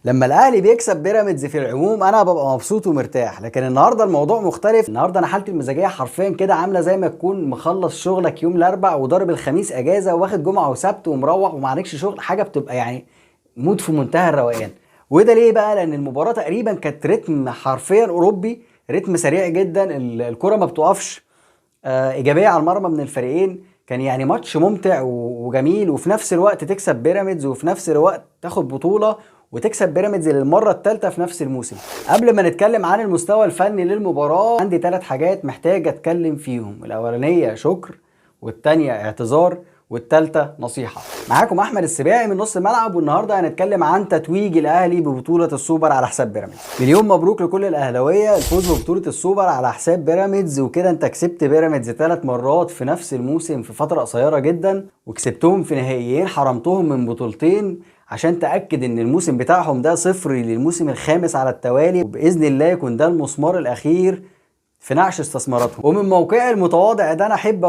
لما الاهلي بيكسب بيراميدز في العموم انا ببقى مبسوط ومرتاح، لكن النهارده الموضوع مختلف. النهارده انا حالتي المزاجيه حرفيا كده عامله زي ما تكون مخلص شغلك يوم الاربع وضارب الخميس اجازه واخد جمعه وسبت ومروح وما عليكش شغل، حاجه بتبقى يعني مود في منتهى الروقان. وده ليه بقى؟ لان المباراه تقريبا كانت رتم حرفيا اوروبي، رتم سريع جدا، الكره ما بتقفش، ايجابيه على المرمى من الفريقين. كان يعني ماتش ممتع وجميل، وفي نفس الوقت تكسب بيراميدز وفي نفس الوقت تاخد بطوله وتكسب بيراميدز للمره الثالثه في نفس الموسم. قبل ما نتكلم عن المستوى الفني للمباراه عندي 3 حاجات محتاج اتكلم فيهم. الاولانيه شكر، والتانية اعتذار، والتالتة نصيحة. معاكم احمد السباعي من نص الملعب، والنهارده هنتكلم عن تتويج الاهلي ببطولة السوبر على حساب بيراميدز. مليون مبروك لكل الاهلاوية الفوز ببطولة السوبر على حساب بيراميدز، وكده انت كسبت بيراميدز 3 مرات في نفس الموسم في فترة قصيرة جدا، وكسبتهم في نهائيين، حرمتهم من بطولتين عشان تأكد ان الموسم بتاعهم ده صفري للموسم الخامس على التوالي، وبإذن الله يكون ده المسمار الأخير في نعش استثماراتهم. ومن موقعي المتواضع ده انا احب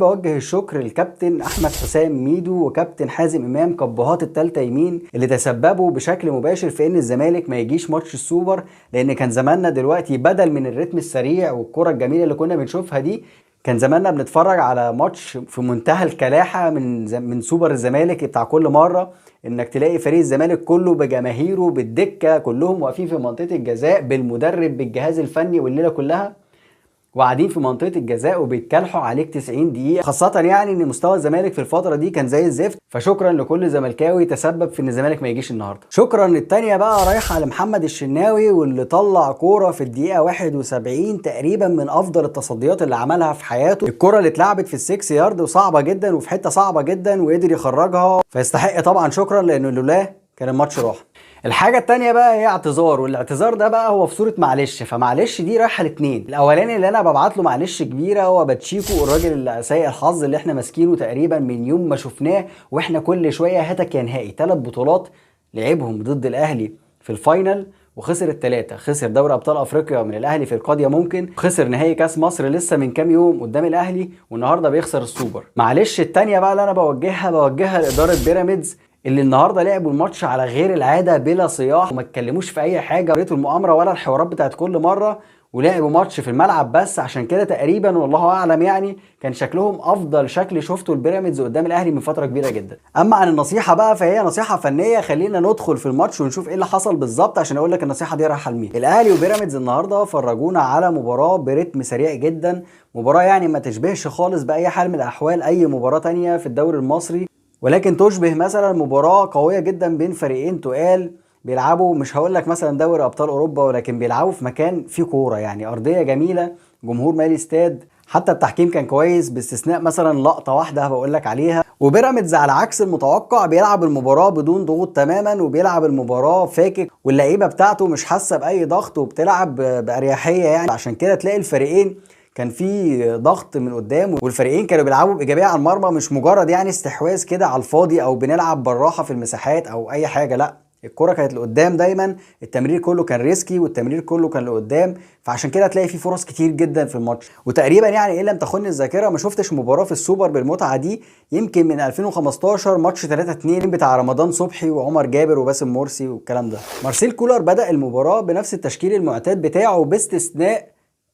اوجه الشكر للكابتن احمد حسام ميدو وكابتن حازم امام، كبهات التالتة يمين، اللي تسببوا بشكل مباشر في ان الزمالك ما يجيش ماتش السوبر. لان كان زماننا دلوقتي بدل من الريتم السريع والكرة الجميلة اللي كنا بنشوفها دي، كان زماننا بنتفرج على ماتش في منتهى الكلاحة من سوبر الزمالك بتاع كل مرة. انك تلاقي فريق الزمالك كله بجماهيره بالدكة كلهم واقفين في منطقة الجزاء، بالمدرب بالجهاز الفني والليلة كلها وقاعدين في منطقة الجزاء وبيتكلحوا عليك 90 دقيقة، خاصة يعني ان مستوى الزمالك في الفترة دي كان زي الزفت. فشكرا لكل زملكاوي تسبب في ان الزمالك ما يجيش النهارده. شكرا. التانية بقى رايحة لمحمد الشناوي، واللي طلع كورة في الدقيقة 71 تقريبا من افضل التصديات اللي عملها في حياته. الكورة اللي اتلعبت في ال6 يارد وصعبة جدا وفي حتة صعبة جدا وقدر يخرجها، فيستحق طبعا شكرا، لانه لولاه كان الماتش راح. الحاجة التانية بقى هي اعتذار، والاعتذار ده بقى هو في صورة معلش. فمعلش دي رايحة لاتنين. الاولاني اللي انا ببعت له معلش كبيرة هو باتشيكو، الراجل اللي سيء الحظ اللي احنا ماسكينه تقريبا من يوم ما شفناه، واحنا كل شوية هاتك يا نهائي. 3 بطولات لعبهم ضد الاهلي في الفاينل وخسر ال3، خسر دوري ابطال افريقيا من الاهلي في القاضيه ممكن، خسر نهائي كاس مصر لسه من كام يوم قدام الاهلي، والنهارده بيخسر السوبر. معلش التانية بقى اللي انا بوجهها لاداره بيراميدز، اللي النهارده لعبوا الماتش على غير العاده بلا صياح وما اتكلموش في اي حاجه، قريتوا المؤامره ولا الحوارات بتاعت كل مره، ولعبوا ماتش في الملعب بس. عشان كده تقريبا والله اعلم يعني كان شكلهم افضل شكل شفته البيراميدز قدام الاهلي من فتره كبيره جدا. اما عن النصيحه بقى فهي نصيحه فنيه، خلينا ندخل في الماتش ونشوف ايه اللي حصل بالظبط عشان اقول لك النصيحه دي رايحه لمين. الاهلي وبيراميدز النهارده فرجونا على مباراه برتم سريع جدا، مباراه يعني ما تشبهش خالص باي حال من الاحوال اي مباراه تانية في الدوري المصري، ولكن تشبه مثلا مباراة قوية جدا بين فريقين تقال بيلعبوا، مش هقول لك مثلا دوري ابطال اوروبا، ولكن بيلعبوا في مكان فيه كورة، يعني ارضية جميلة، جمهور مالي استاد، حتى التحكيم كان كويس باستثناء مثلا لقطة واحدة بقول لك عليها. وبيراميدز على عكس المتوقع بيلعب المباراة بدون ضغوط تماما، وبيلعب المباراة فاكك، واللعيبة بتاعته مش حاسة بأي ضغط وبتلعب بأريحية. يعني عشان كده تلاقي الفريقين كان في ضغط من قدام، والفريقين كانوا بيلعبوا بايجابيه على المرمى، مش مجرد يعني استحواذ كده على الفاضي او بنلعب بالراحه في المساحات او اي حاجه، لا الكرة كانت لقدام دايما، التمرير كله كان ريسكي والتمرير كله كان لقدام. فعشان كده تلاقي في فرص كتير جدا في الماتش. وتقريبا يعني ان لم تخن الذاكره ما شفتش مباراه في السوبر بالمتعه دي يمكن من 2015 ماتش 3-2 بتاع رمضان صبحي وعمر جابر وباسم مرسي والكلام ده. مارسيل كولر بدأ المباراه بنفس التشكيل المعتاد بتاعه، باستثناء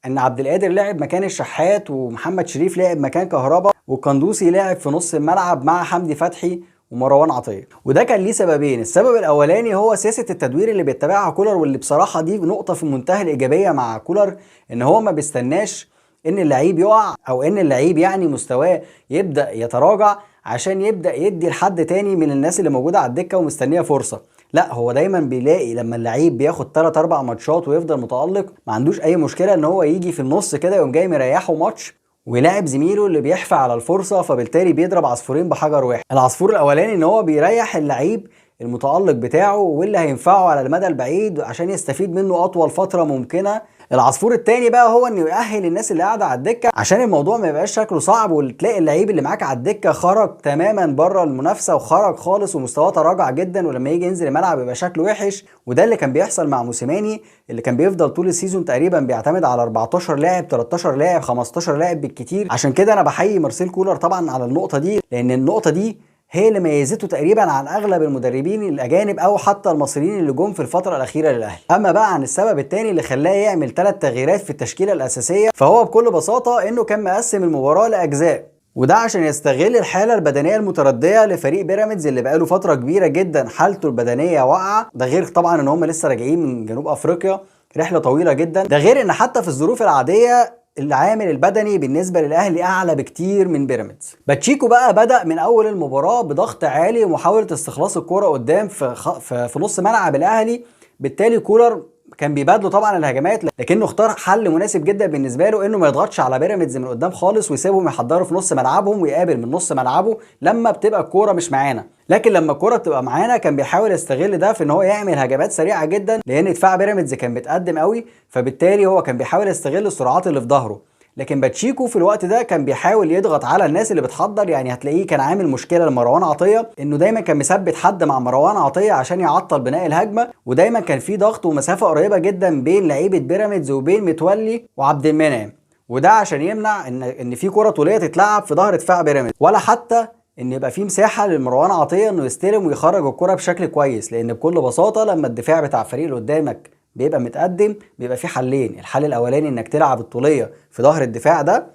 ان عبد القادر لعب مكان الشحات، ومحمد شريف لعب مكان كهربا، والقندوسي لعب في نص الملعب مع حمدي فتحي ومروان عطيه. وده كان ليه سببين. السبب الاولاني هو سياسه التدوير اللي بيتبعها كولر، واللي بصراحه دي نقطه في منتهى الايجابيه مع كولر، ان هو ما بيستناش ان اللعيب يقع او ان اللعيب يعني مستواه يبدا يتراجع عشان يبدا يدي لحد تاني من الناس اللي موجوده على الدكه ومستنيه فرصه. لا هو دايما بيلاقي لما اللعيب بياخد 3 4 ماتشات ويفضل متالق ما عندوش اي مشكله ان هو يجي في النص كده يقوم جاي مريحه ماتش ويلاعب زميله اللي بيحفى على الفرصه، فبالتالي بيضرب عصفورين بحجر واحد. العصفور الاولاني ان هو بيريح اللعيب المتالق بتاعه واللي هينفعه على المدى البعيد عشان يستفيد منه اطول فتره ممكنه. العصفور التاني بقى هو انه يأهل الناس اللي قاعده على الدكه عشان الموضوع ما يبقاش شكله صعب، وتلاقي اللعيب اللي معاك على الدكه خرج تماما بره المنافسه وخرج خالص ومستواه تراجع جدا، ولما يجي ينزل الملعب يبقى شكله وحش. وده اللي كان بيحصل مع موسيماني اللي كان بيفضل طول السيزون تقريبا بيعتمد على 14 لاعب 13 لاعب 15 لاعب بالكتير. عشان كده انا بحيي مارسيل كولر طبعا على النقطه دي، لان النقطه دي هي اللي ميزته تقريبا عن اغلب المدربين الاجانب او حتى المصريين اللي جم في الفتره الاخيره للاهلي. اما بقى عن السبب الثاني اللي خلاه يعمل 3 تغييرات في التشكيله الاساسيه، فهو بكل بساطه انه كان مقسم المباراه لاجزاء، وده عشان يستغل الحاله البدنيه المترديه لفريق بيراميدز اللي بقاله فتره كبيره جدا حالته البدنيه واقعه. ده غير طبعا ان هم لسه راجعين من جنوب افريقيا، رحله طويله جدا. ده غير ان حتى في الظروف العاديه العامل البدني بالنسبه للاهلي اعلى بكتير من بيراميدز. باتشيكو بقى بدا من اول المباراه بضغط عالي ومحاوله استخلاص الكره قدام في نص ملعب الاهلي. بالتالي كولر كان بيبادله طبعا الهجمات، لكنه اختار حل مناسب جدا بالنسبه له، انه ما يضغطش على بيراميدز من قدام خالص ويسيبهم يحضروا في نص ملعبهم ويقابل من نص ملعبه لما بتبقى الكوره مش معانا. لكن لما الكوره بتبقى معانا كان بيحاول يستغل ده في ان هو يعمل هجمات سريعه جدا، لان دفاع بيراميدز كان متقدم قوي، فبالتالي هو كان بيحاول يستغل السرعات اللي في ظهره. لكن باتشيكو في الوقت ده كان بيحاول يضغط على الناس اللي بتحضر. يعني هتلاقيه كان عامل مشكله لمروان عطيه، انه دايما كان مثبت حد مع مروان عطيه عشان يعطل بناء الهجمه، ودايما كان في ضغط ومسافه قريبه جدا بين لعيبه بيراميدز وبين متولي وعبد المنعم، وده عشان يمنع ان في كره طوليه تتلعب في ظهر دفاع بيراميدز، ولا حتى ان يبقى في مساحه لمروان عطيه انه يستلم ويخرج الكره بشكل كويس. لان بكل بساطه لما الدفاع بتاع الفريق اللي قدامك بيبقى متقدم، بيبقى في حلين: الحل الاولاني انك تلعب الطوليه في ظهر الدفاع ده،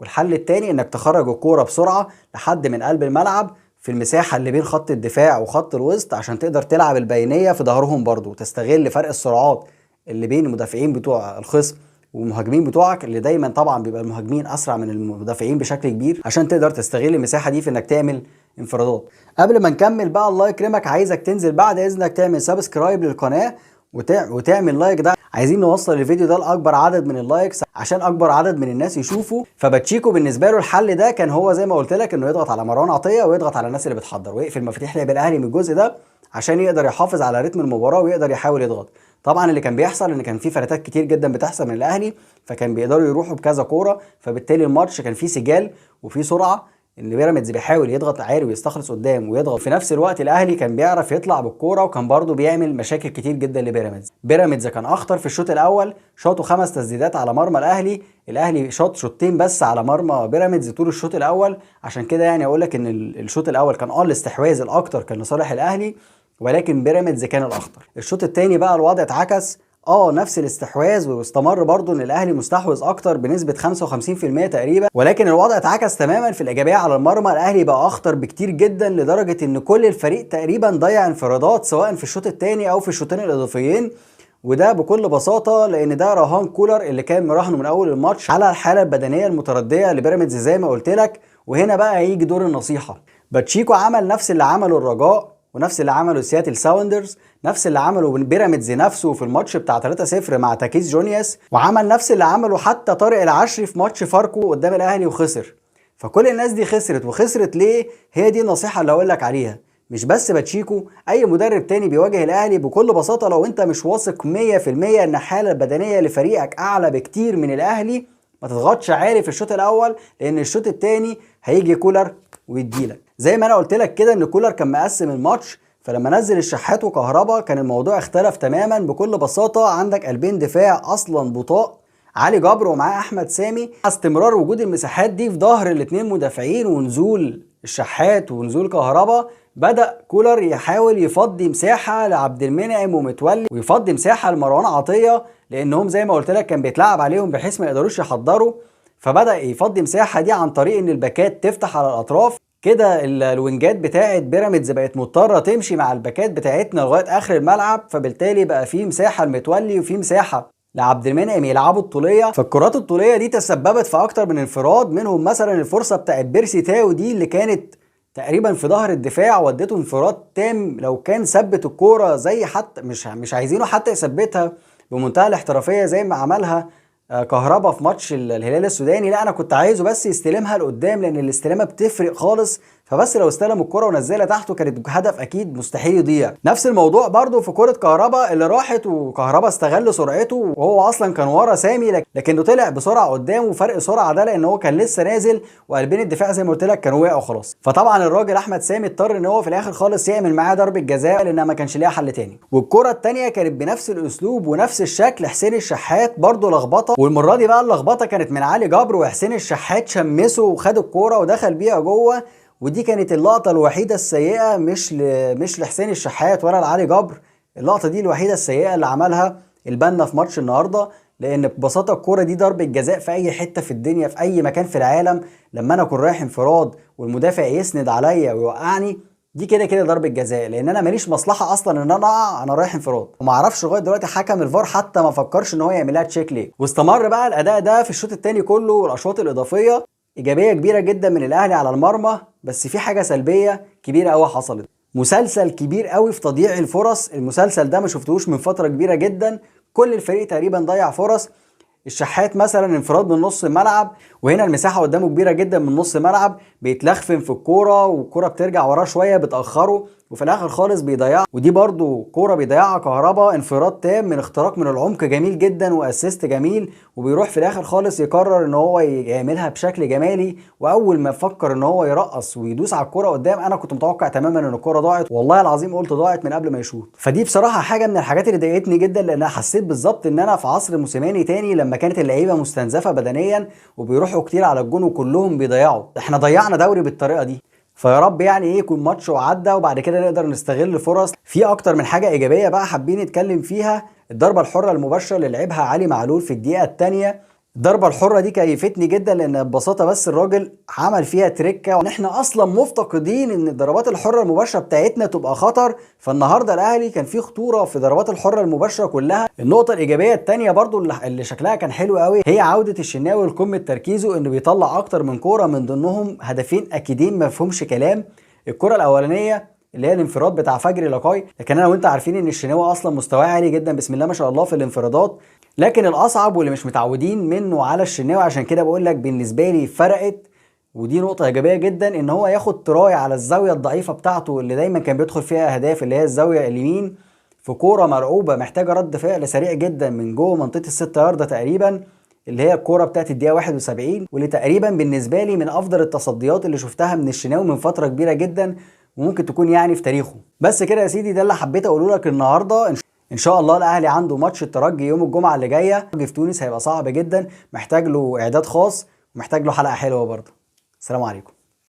والحل الثاني انك تخرج الكوره بسرعه لحد من قلب الملعب في المساحه اللي بين خط الدفاع وخط الوسط، عشان تقدر تلعب البينيه في ظهرهم برضو وتستغل فرق السرعات اللي بين المدافعين بتوع الخصم والمهاجمين بتوعك، اللي دايما طبعا بيبقى المهاجمين اسرع من المدافعين بشكل كبير، عشان تقدر تستغل المساحه دي في انك تعمل انفرادات. قبل ما نكمل بقى، الله يكرمك عايزك تنزل بعد اذنك تعمل سبسكرايب للقناه وتعمل لايك. ده عايزين نوصل الفيديو ده لاكبر عدد من اللايكس عشان اكبر عدد من الناس يشوفوا. فباتشيكو بالنسبه له الحل ده كان هو زي ما قلت لك، انه يضغط على مروان عطيه ويضغط على الناس اللي بتحضر ويقفل مفاتيح لعب الاهلي من الجزء ده عشان يقدر يحافظ على رتم المباراه ويقدر يحاول يضغط. طبعا اللي كان بيحصل ان كان في فلاتات كتير جدا بتحصل من الاهلي، فكان بيقدروا يروحوا بكذا كوره، فبالتالي الماتش كان فيه سجال وفيه سرعه، ان بيراميدز بيحاول يضغط عالي ويستخلص قدام ويضغط في نفس الوقت الاهلي كان بيعرف يطلع بالكوره، وكان برضه بيعمل مشاكل كتير جدا لبيراميدز. بيراميدز كان اخطر في الشوط الاول، شاطوا 5 تسديدات على مرمى الاهلي شاط شوطين بس على مرمى بيراميدز طول الشوط الاول. عشان كده يعني اقول لك ان الشوط الاول كان الاستحواذ الاكتر كان لصالح الاهلي، ولكن بيراميدز كان الاخطر. الشوط الثاني بقى الوضع اتعكس، نفس الاستحواذ، واستمر برضو ان الاهلي مستحوذ اكتر بنسبه 55% تقريبا، ولكن الوضع اتعكس تماما في الايجابيه على المرمى. الاهلي بقى اخطر بكتير جدا لدرجه ان كل الفريق تقريبا ضيع انفرادات سواء في الشوط الثاني او في الشوطين الاضافيين، وده بكل بساطه لان ده رهان كولر اللي كان مراهنه من اول الماتش على الحاله البدنيه المترديه لبيراميدز زي ما قلت لك. وهنا بقى هيجي دور النصيحه. باتشيكو عمل نفس اللي عمله الرجاء ونفس اللي عمله سياتل ساوندرز، نفس اللي عمله بيراميدز نفسه في الماتش بتاع 3-0 مع تاكيس جونياس، وعمل نفس اللي عمله حتى طارق العشري في ماتش فاركو قدام الاهلي وخسر. فكل الناس دي وخسرت ليه؟ هي دي النصيحه اللي هقول لك عليها. مش بس باتشيكو، اي مدرب تاني بيواجه الاهلي بكل بساطه لو انت مش واثق 100% ان الحاله البدنيه لفريقك اعلى بكتير من الاهلي، ما تضغطش عالي في الشوط الاول، لان الشوط الثاني هيجي كولر ويديلك. زي ما انا قلت لك كده ان كولر كان مقسم الماتش، فلما نزل الشحات وكهربا كان الموضوع اختلف تماما. بكل بساطه عندك قلبين دفاع اصلا بطاء، علي جبر ومعاه احمد سامي. استمرار وجود المساحات دي في ظهر الاثنين مدافعين ونزول الشحات ونزول كهربا، بدأ كولر يحاول يفضي مساحه لعبد المنعم ومتولي ويفضي مساحه لمروان عطيه، لانهم زي ما قلت لك كان بيتلعب عليهم بحيث ما يقدروش يحضروا. فبدأ يفضي مساحه دي عن طريق ان الباكات تفتح على الاطراف كده. الوينجات بتاعت بيراميدز بقت مضطره تمشي مع الباكات بتاعتنا لغايه اخر الملعب، فبالتالي بقى في مساحه لمتولي وفي مساحه لعبد المنعم يلعبوا الطوليه. فالكرات الطوليه دي تسببت في اكتر من انفراد، منهم مثلا الفرصه بتاعت بيرسي تاو دي اللي كانت تقريبا في ظهر الدفاع ودته انفراد تام. لو كان ثبت الكوره زي حتى مش عايزينه حتى يثبتها بمنتهى الاحترافيه زي ما عملها كهربا في ماتش الهلال السوداني، لا انا كنت عايزه بس يستلمها لقدام، لان الاستلامه بتفرق خالص. فبس لو استلم الكرة ونزلها تحته كانت هدف اكيد مستحيل يضيع. نفس الموضوع برضو في كرة كهربا اللي راحت، وكهربا استغل سرعته وهو اصلا كان ورا سامي، لكنه طلع بسرعه قدام، وفرق سرعه ده لان هو كان لسه نازل وقلبين الدفاع زي ما قلت لك كانوا وقعوا خلاص. فطبعا الراجل احمد سامي اضطر ان هو في الاخر خالص يعمل معاه ضربه جزاء لان ما كانش ليها حل تاني. والكرة الثانيه كانت بنفس الاسلوب ونفس الشكل، حسين الشحات برضو لخبطه، والمره دي بقى اللخبطه كانت من علي جبر، وحسين الشحات شمسه وخد الكوره ودخل بيها جوه. ودي كانت اللقطه الوحيده السيئه، مش لحسين الشحات ولا لعلي جبر. اللقطه دي الوحيده السيئه اللي عملها البنا في ماتش النهارده، لان ببساطه الكوره دي ضربه جزاء في اي حته في الدنيا في اي مكان في العالم. لما انا اكون رايح انفراد والمدافع يسند عليا ويوقعني، دي كده كده ضربه جزاء، لان انا ماليش مصلحه اصلا ان انا اقع، انا رايح انفراد. وما اعرفش لغايه دلوقتي حكم الفار حتى ما فكرش ان هو يعملها تشيك ليه. واستمر بقى الاداء ده في الشوط الثاني كله والاشواط الاضافيه. ايجابيه كبيره جدا من الاهلي على المرمى، بس في حاجه سلبيه كبيره قوي حصلت. مسلسل كبير قوي في تضييع الفرص. المسلسل ده ما شفتهوش من فتره كبيره جدا. كل الفريق تقريبا ضيع فرص. الشحات مثلا انفراد من نص الملعب، وهنا المساحه قدامه كبيره جدا من نص الملعب، بيتلخفن في الكوره والكوره بترجع وراه شويه بتاخره، وفي الاخر خالص بيضيعها. ودي برضو كوره بيضيعها كهربا، انفراد تام من اختراق من العمق جميل جدا واسيست جميل، وبيروح في الاخر خالص يقرر ان هو يعملها بشكل جمالي. واول ما فكر ان هو يرقص ويدوس على الكوره قدام، انا كنت متوقع تماما ان الكوره ضاعت، والله العظيم قلت ضاعت من قبل ما يشوط. فدي بصراحه حاجه من الحاجات اللي ضايقتني جدا، لان حسيت بالظبط ان انا في عصر موسيماني تاني، لما كانت اللعيبه مستنزفه بدنيا وبيروحوا كتير على الجون وكلهم بيضيعوا. احنا ضيعنا دوري بالطريقه دي. فيا رب يعني ايه يكون ماتش وعدى، وبعد كده نقدر نستغل الفرص. في اكتر من حاجه ايجابيه بقى حابين نتكلم فيها. الضربه الحره المباشره اللي لعبها علي معلول في الدقيقه الثانيه. الضربه الحره دي كيفتني جدا، لان ببساطه بس الراجل عمل فيها تريكه، وان احنا اصلا مفتقدين ان الضربات الحره المباشره بتاعتنا تبقى خطر. فالنهارده الاهلي كان فيه خطوره في ضربات الحره المباشره كلها. النقطه الايجابيه الثانيه برضو اللي شكلها كان حلو قوي، هي عوده الشناوي لقمه تركيزه، انه بيطلع اكتر من كوره، من ضمنهم هدفين اكيدين ما فيهمش كلام. الكره الاولانيه اللي هي الانفراد بتاع فجري لقاي، لكن انا وانت عارفين ان الشناوي اصلا مستواه عالي جدا بسم الله ما شاء الله في الانفرادات. لكن الاصعب واللي مش متعودين منه على الشناوي، عشان كده بقول لك بالنسبه لي فرقت، ودي نقطه ايجابيه جدا، ان هو ياخد تراي على الزاويه الضعيفه بتاعته اللي دايما كان بيدخل فيها اهداف، اللي هي الزاويه اليمين، في كوره مرعوبه محتاجه رد فعل سريع جدا من جوه منطقه ال6 ياردة تقريبا، اللي هي الكوره بتاعت الدقيقه 71، واللي تقريبا بالنسبه لي من افضل التصديات اللي شفتها من الشناوي من فتره كبيره جدا، وممكن تكون يعني في تاريخه. بس كده يا سيدي، ده اللي حبيت اقوله لك النهارده. ان شاء الله الاهلي عنده ماتش الترجي يوم الجمعه اللي جايه في تونس، هيبقى صعب جدا، محتاج له اعداد خاص ومحتاج له حلقه حلوه برضه. السلام عليكم.